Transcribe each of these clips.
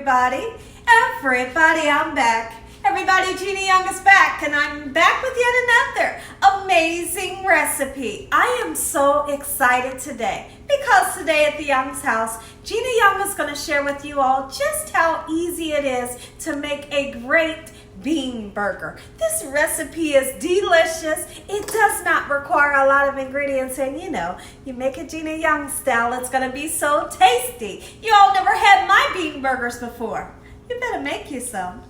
everybody. I'm back. Everybody, Gina Young is back, and I'm back with yet another amazing recipe. I am so excited today because today at the Young's house, Gina Young is going to share with you all just how easy it is to make a great bean burger. This recipe is delicious. It does not require a lot of ingredients, and you make it Gina Young style, it's going to be so tasty. You all never had my bean burgers before. You better make you some.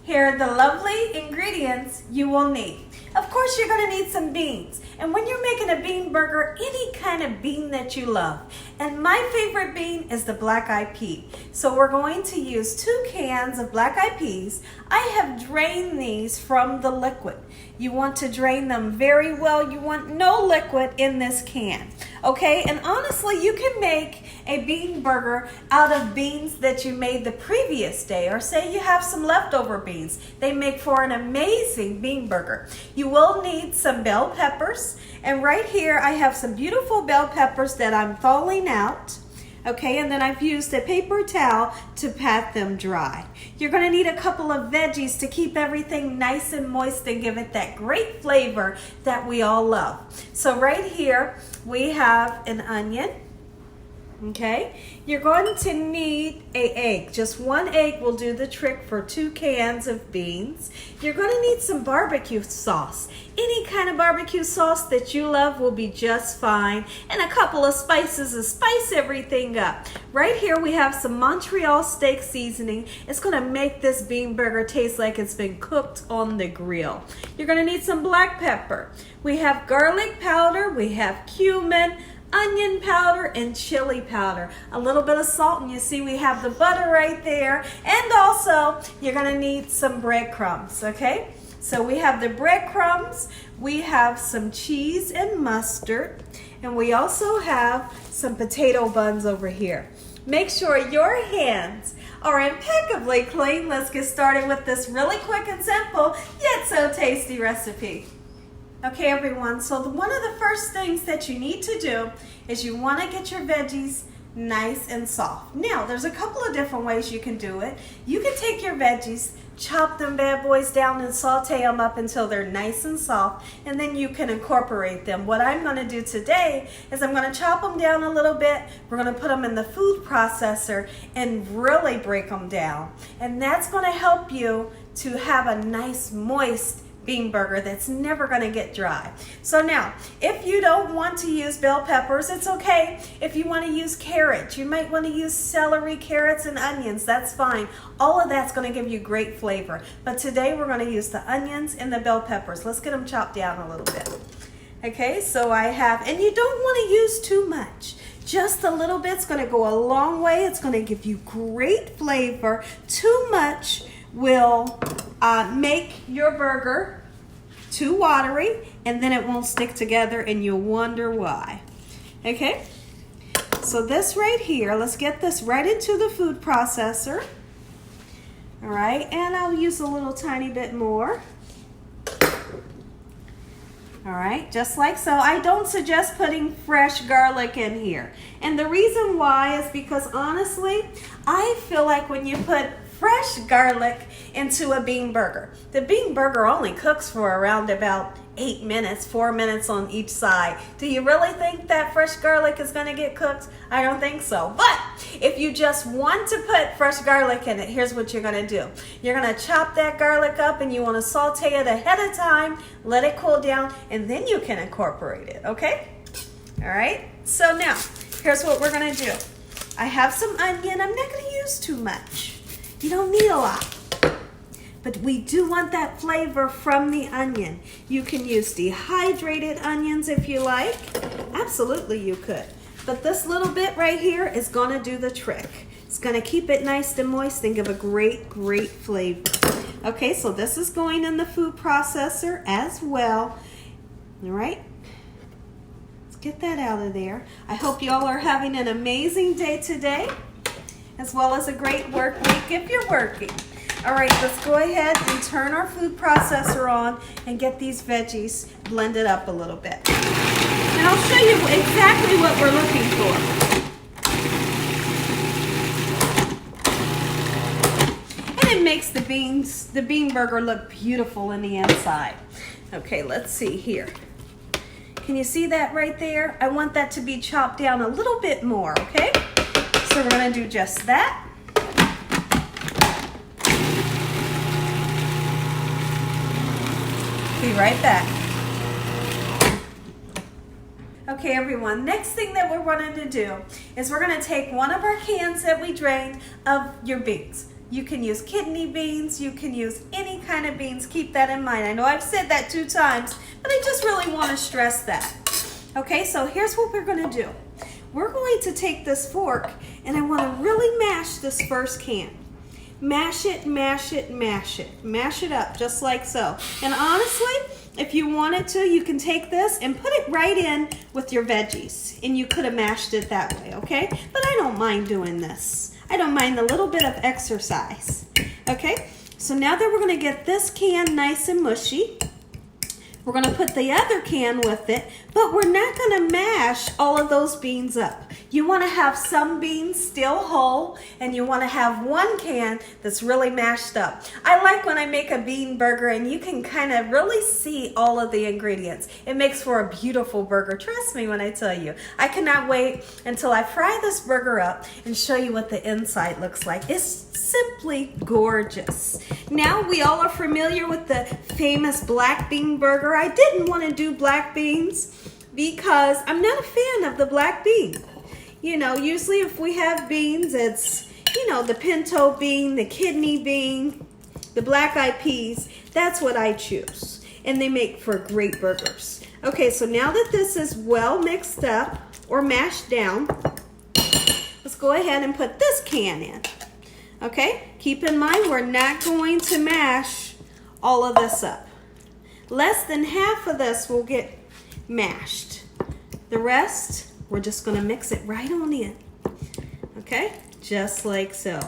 Here are the lovely ingredients you will need. Of course, you're going to need some beans. And when you're making a bean burger, any kind of bean that you love. And my favorite bean is the black-eyed pea. So we're going to use 2 cans of black-eyed peas. I have drained these from the liquid. You want to drain them very well. You want no liquid in this can. Okay, and honestly, you can make a bean burger out of beans that you made the previous day, or say you have some leftover beans. They make for an amazing bean burger. You will need some bell peppers, and right here I have some beautiful bell peppers that I'm thawing out. Okay, and then I've used a paper towel to pat them dry. You're going to need a couple of veggies to keep everything nice and moist and give it that great flavor that we all love. So right here we have an onion. Okay, you're going to need an egg. Just 1 egg will do the trick for 2 cans of beans. You're going to need some barbecue sauce. Any kind of barbecue sauce that you love will be just fine. And a couple of spices to spice everything up. Right here we have some Montreal steak seasoning. It's going to make this bean burger taste like it's been cooked on the grill. You're going to need some black pepper. We have garlic powder. We have cumin, onion powder, and chili powder. A little bit of salt, and you see we have the butter right there. And also, you're gonna need some breadcrumbs, okay? So we have the breadcrumbs, we have some cheese and mustard, and we also have some potato buns over here. Make sure your hands are impeccably clean. Let's get started with this really quick and simple, yet so tasty recipe. Okay, everyone, so one of the first things that you need to do is you want to get your veggies nice and soft. Now, there's a couple of different ways you can do it. You can take your veggies, chop them bad boys down and saute them up until they're nice and soft, and then you can incorporate them. What I'm going to do today is I'm going to chop them down a little bit. We're going to put them in the food processor and really break them down. And that's going to help you to have a nice moist bean burger that's never going to get dry. So now, if you don't want to use bell peppers, it's okay. If you want to use carrots, you might want to use celery, carrots, and onions. That's fine. All of that's going to give you great flavor. But today we're going to use the onions and the bell peppers. Let's get them chopped down a little bit. Okay, so I have, and you don't want to use too much. Just a little bit's going to go a long way. It's going to give you great flavor. Too much will make your burger too watery, and then it won't stick together and you'll wonder why. Okay, so this right here, let's get this right into the food processor. All right, and I'll use a little tiny bit more. All right, just like so. I don't suggest putting fresh garlic in here. And the reason why is because honestly, I feel like when you put fresh garlic into a bean burger, the bean burger only cooks for around about 8 minutes, 4 minutes on each side. Do you really think that fresh garlic is going to get cooked? I don't think so. But if you just want to put fresh garlic in it, here's what you're going to do. You're going to chop that garlic up, and you want to saute it ahead of time, let it cool down, and then you can incorporate it, okay? All right, so now here's what we're going to do. I have some onion. I'm not going to use too much. You don't need a lot, but we do want that flavor from the onion. You can use dehydrated onions if you like. Absolutely you could. But this little bit right here is going to do the trick. It's going to keep it nice and moist and give a great, great flavor. Okay, so this is going in the food processor as well. All right. Let's get that out of there. I hope you all are having an amazing day today, as well as a great work week if you're working. All right, let's go ahead and turn our food processor on and get these veggies blended up a little bit. And I'll show you exactly what we're looking for. it makes the bean burger look beautiful in the inside. Okay, let's see here. Can you see that right there? I want that to be chopped down a little bit more, okay? So we're gonna do just that. Be right back. Okay, everyone, next thing that we're wanting to do is we're gonna take one of our cans that we drained of your beans. You can use kidney beans, you can use any kind of beans, keep that in mind. I know I've said that 2 times, but I just really wanna stress that. Okay, so here's what we're gonna do. We're going to take this fork and I wanna really mash this first can. Mash it, mash it, mash it. Mash it up just like so. And honestly, if you wanted to, you can take this and put it right in with your veggies. And you could have mashed it that way, okay? But I don't mind doing this. I don't mind a little bit of exercise. Okay, so now that we're gonna get this can nice and mushy, we're gonna put the other can with it, but we're not gonna mash all of those beans up. You wanna have some beans still whole, and you wanna have one can that's really mashed up. I like when I make a bean burger and you can kind of really see all of the ingredients. It makes for a beautiful burger. Trust me when I tell you. I cannot wait until I fry this burger up and show you what the inside looks like. It's simply gorgeous. Now we all are familiar with the famous black bean burger. I didn't want to do black beans because I'm not a fan of the black bean. You know, usually if we have beans, it's, you know, the pinto bean, the kidney bean, the black eyed peas. That's what I choose. And they make for great burgers. Okay, so now that this is well mixed up or mashed down, let's go ahead and put this can in. Okay, keep in mind we're not going to mash all of this up. Less than half of this will get mashed. The rest, we're just going to mix it right on in. Okay, just like so.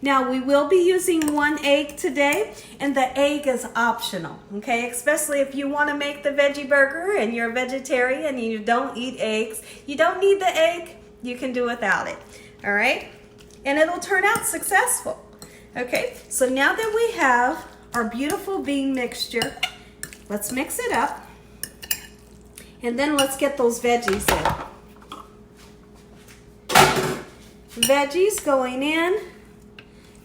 Now we will be using 1 egg today, and the egg is optional, okay? Especially if you want to make the veggie burger and you're a vegetarian and you don't eat eggs. You don't need the egg, you can do without it, all right? And it'll turn out successful. Okay, so now that we have our beautiful bean mixture, let's mix it up. And then let's get those veggies in. Veggies going in.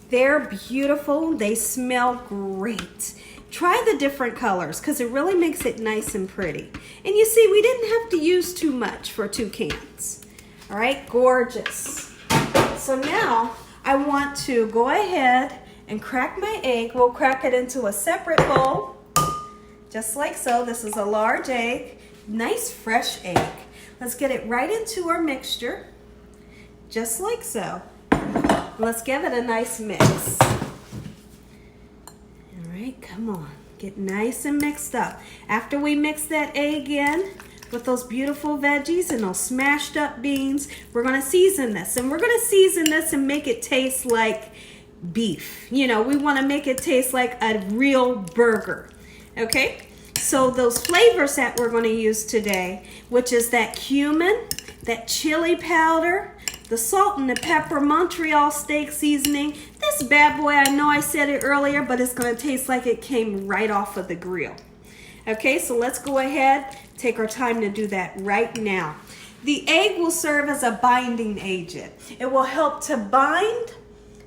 They're beautiful. They smell great. Try the different colors because it really makes it nice and pretty. And you see, we didn't have to use too much for 2 cans. All right, gorgeous. So now I want to go ahead and crack my egg. We'll crack it into a separate bowl, just like so. This is a large egg, nice fresh egg. Let's get it right into our mixture, just like so. Let's give it a nice mix. All right, come on, get nice and mixed up. After we mix that egg in with those beautiful veggies and those smashed up beans, we're gonna season this. And we're gonna season this and make it taste like beef. You know, we wanna make it taste like a real burger, okay? So those flavors that we're gonna use today, which is that cumin, that chili powder, the salt and the pepper, Montreal steak seasoning. This bad boy, I know I said it earlier, but it's gonna taste like it came right off of the grill. Okay, so let's go ahead, take our time to do that right now. The egg will serve as a binding agent. It will help to bind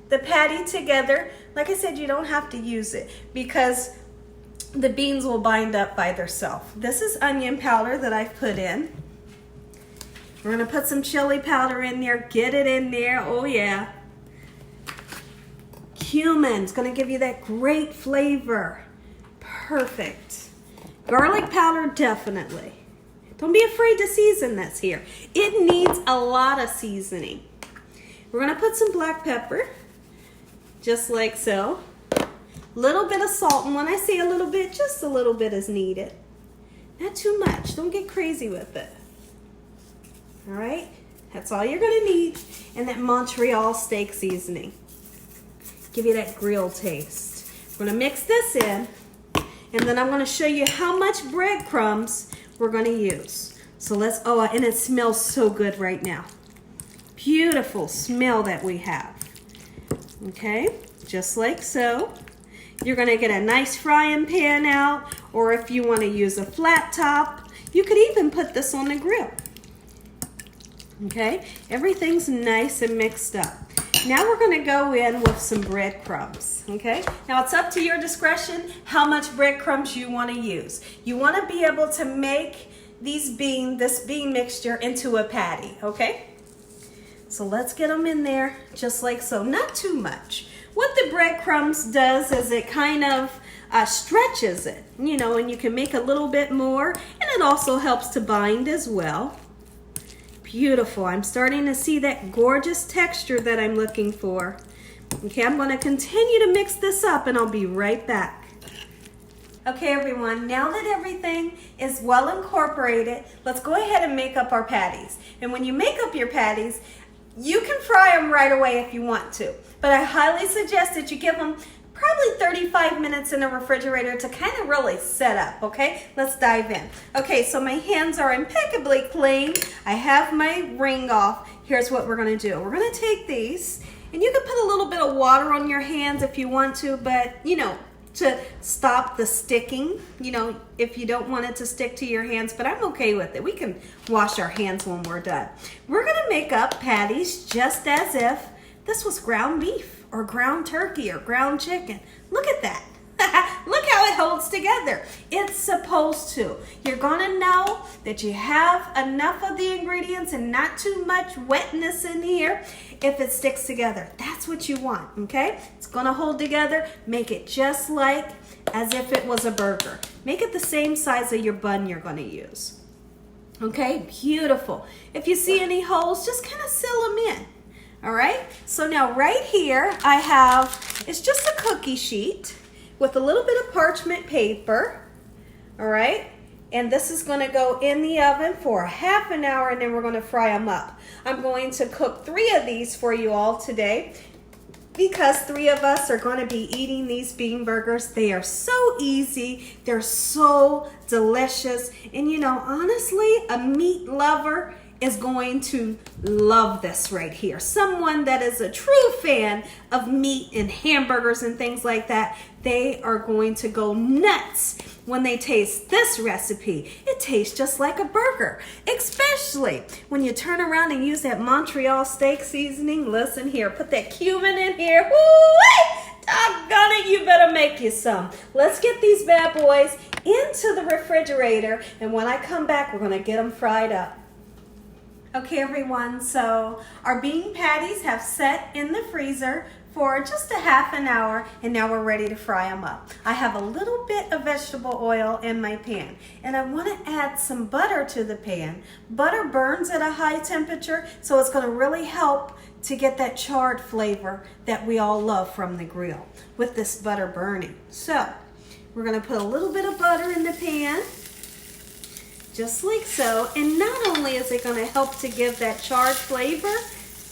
the patty together. Like I said, you don't have to use it because the beans will bind up by themselves. This is onion powder that I've put in. We're gonna put some chili powder in there, get it in there, oh yeah. Cumin's gonna give you that great flavor. Perfect. Garlic powder, definitely. Don't be afraid to season this here. It needs a lot of seasoning. We're gonna put some black pepper, just like so. Little bit of salt, and when I say a little bit, just a little bit is needed. Not too much, don't get crazy with it. All right, that's all you're gonna need. And that Montreal steak seasoning. Give you that grill taste. We're gonna mix this in, and then I'm gonna show you how much breadcrumbs we're gonna use. So let's, oh, and it smells so good right now. Beautiful smell that we have. Okay, just like so. You're gonna get a nice frying pan out, or if you wanna use a flat top, you could even put this on the grill. Okay, everything's nice and mixed up. Now we're gonna go in with some breadcrumbs, okay? Now it's up to your discretion how much breadcrumbs you wanna use. You wanna be able to make this bean mixture into a patty, okay? So let's get them in there just like so, not too much. What the breadcrumbs does is it kind of stretches it, you know, and you can make a little bit more, and it also helps to bind as well. Beautiful. I'm starting to see that gorgeous texture that I'm looking for. Okay, I'm going to continue to mix this up and I'll be right back. Okay, everyone, now that everything is well incorporated, let's go ahead and make up our patties. And when you make up your patties, you can fry them right away if you want to, but I highly suggest that you give them probably 35 minutes in the refrigerator to kind of really set up, okay? Let's dive in. Okay, so my hands are impeccably clean. I have my ring off. Here's what we're gonna do. We're gonna take these, and you can put a little bit of water on your hands if you want to, but you know, to stop the sticking, you know, if you don't want it to stick to your hands, but I'm okay with it. We can wash our hands when we're done. We're gonna make up patties just as if this was ground beef or ground turkey or ground chicken. Look at that. Look how it holds together. It's supposed to. You're gonna know that you have enough of the ingredients and not too much wetness in here if it sticks together. That's what you want, okay? It's gonna hold together. Make it just like as if it was a burger. Make it the same size of your bun you're gonna use. Okay, beautiful. If you see any holes, just kind of seal them in. All right, so now right here I have, it's just a cookie sheet with a little bit of parchment paper, all right? And this is gonna go in the oven for ½ an hour and then we're gonna fry them up. I'm going to cook 3 of these for you all today because 3 of us are gonna be eating these bean burgers. They are so easy, they're so delicious, and you know, honestly, a meat lover is going to love this right here. Someone that is a true fan of meat and hamburgers and things like that, they are going to go nuts when they taste this recipe. It tastes just like a burger, especially when you turn around and use that Montreal steak seasoning. Listen here, put that cumin in here. Woo-wee! Doggone it, you better make you some. Let's get these bad boys into the refrigerator, and when I come back, we're gonna get them fried up. Okay, everyone, so our bean patties have set in the freezer for just ½ an hour, and now we're ready to fry them up. I have a little bit of vegetable oil in my pan, and I want to add some butter to the pan. Butter burns at a high temperature, so it's going to really help to get that charred flavor that we all love from the grill with this butter burning. So we're going to put a little bit of butter in the pan, just like so, and not only is it going to help to give that charred flavor,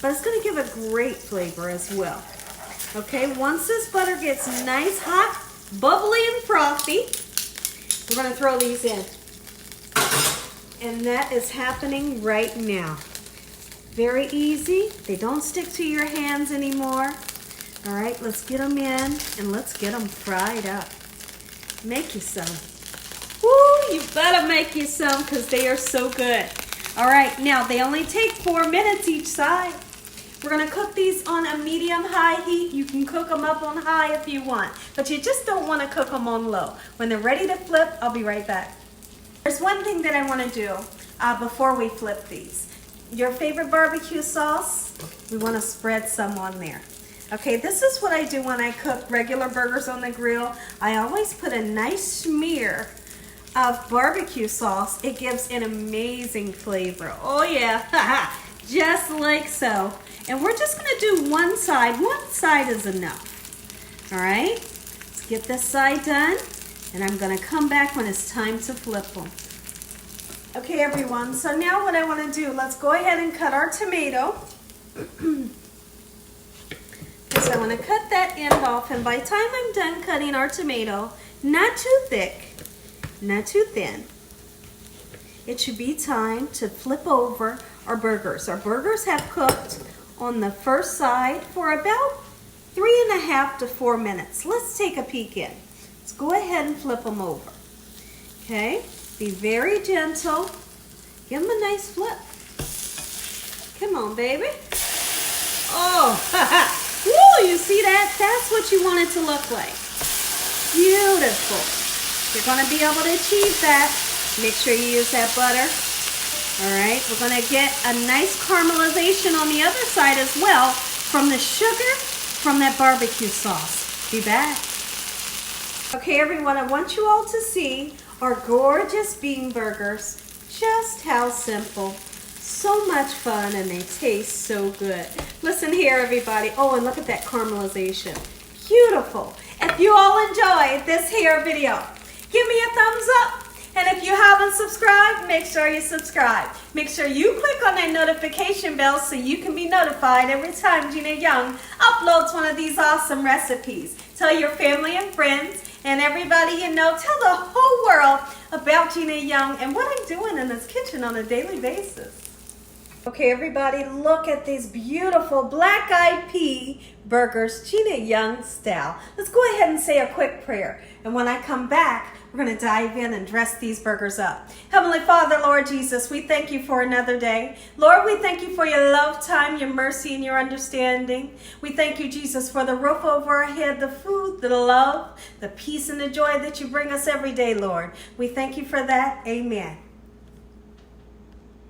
but it's going to give a great flavor as well. Okay, once this butter gets nice, hot, bubbly, and frothy, we're going to throw these in. And that is happening right now. Very easy. They don't stick to your hands anymore. All right, let's get them in and let's get them fried up. Make you some. Woo, you better make you some because they are so good. All right, now they only take 4 minutes each side. We're gonna cook these on a medium-high heat. You can cook them up on high if you want, but you just don't wanna cook them on low. When they're ready to flip, I'll be right back. There's one thing that I wanna do before we flip these. Your favorite barbecue sauce, we wanna spread some on there. Okay, this is what I do when I cook regular burgers on the grill. I always put a nice smear of barbecue sauce. It gives an amazing flavor. Oh yeah, just like so. And we're just gonna do one side. One side is enough. All right, let's get this side done. And I'm gonna come back when it's time to flip them. Okay, everyone, so now what I wanna do, let's go ahead and cut our tomato. So I wanna cut that end off, and by the time I'm done cutting our tomato, not too thick, not too thin, it should be time to flip over our burgers. Our burgers have cooked on the first side for about 3.5 to 4 minutes. Let's take a peek in. Let's go ahead and flip them over. Okay, be very gentle. Give them a nice flip. Come on, baby. Oh, woo, you see that? That's what you want it to look like. Beautiful. You're going to be able to achieve that. Make sure you use that butter. All right, we're going to get a nice caramelization on the other side as well from the sugar, from that barbecue sauce. Be back. Okay, everyone, I want you all to see our gorgeous bean burgers. Just how simple. So much fun, and they taste so good. Listen here, everybody. Oh, and look at that caramelization. Beautiful. If you all enjoyed this here video, give me a thumbs up. And if you haven't subscribed, make sure you subscribe. Make sure you click on that notification bell so you can be notified every time Gina Young uploads one of these awesome recipes. Tell your family and friends and everybody you know. Tell the whole world about Gina Young and what I'm doing in this kitchen on a daily basis. Okay, everybody, look at these beautiful black-eyed pea burgers, Gina Young style. Let's go ahead and say a quick prayer. And when I come back, we're going to dive in and dress these burgers up. Heavenly Father, Lord Jesus, we thank you for another day. Lord, we thank you for your love time, your mercy, and your understanding. We thank you, Jesus, for the roof over our head, the food, the love, the peace, and the joy that you bring us every day, Lord. We thank you for that. Amen.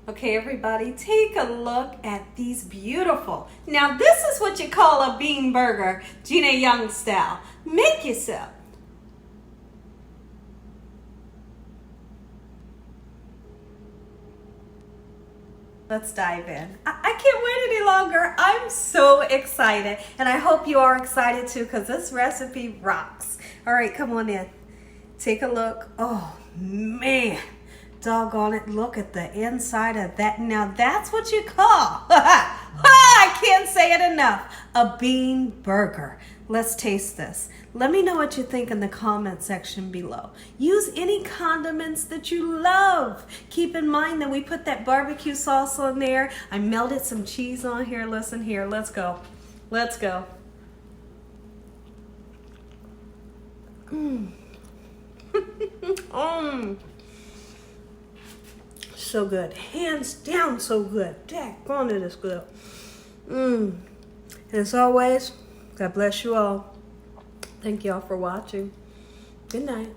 Okay, everybody, take a look at these beautiful. Now, this is what you call a bean burger, Gina Young style. Make yourself. Let's dive in. I can't wait any longer. I'm so excited, and I hope you are excited too, because this recipe rocks. All right, come on in. Take a look. Oh, man. Doggone it, look at the inside of that. Now that's what you call, I can't say it enough, a bean burger. Let's taste this. Let me know what you think in the comment section below. Use any condiments that you love. Keep in mind that we put that barbecue sauce on there. I melted some cheese on here. Listen here, let's go. Let's go. So good, hands down so good. Daggone it is good. And as always, God bless you all. Thank you all for watching. Good night.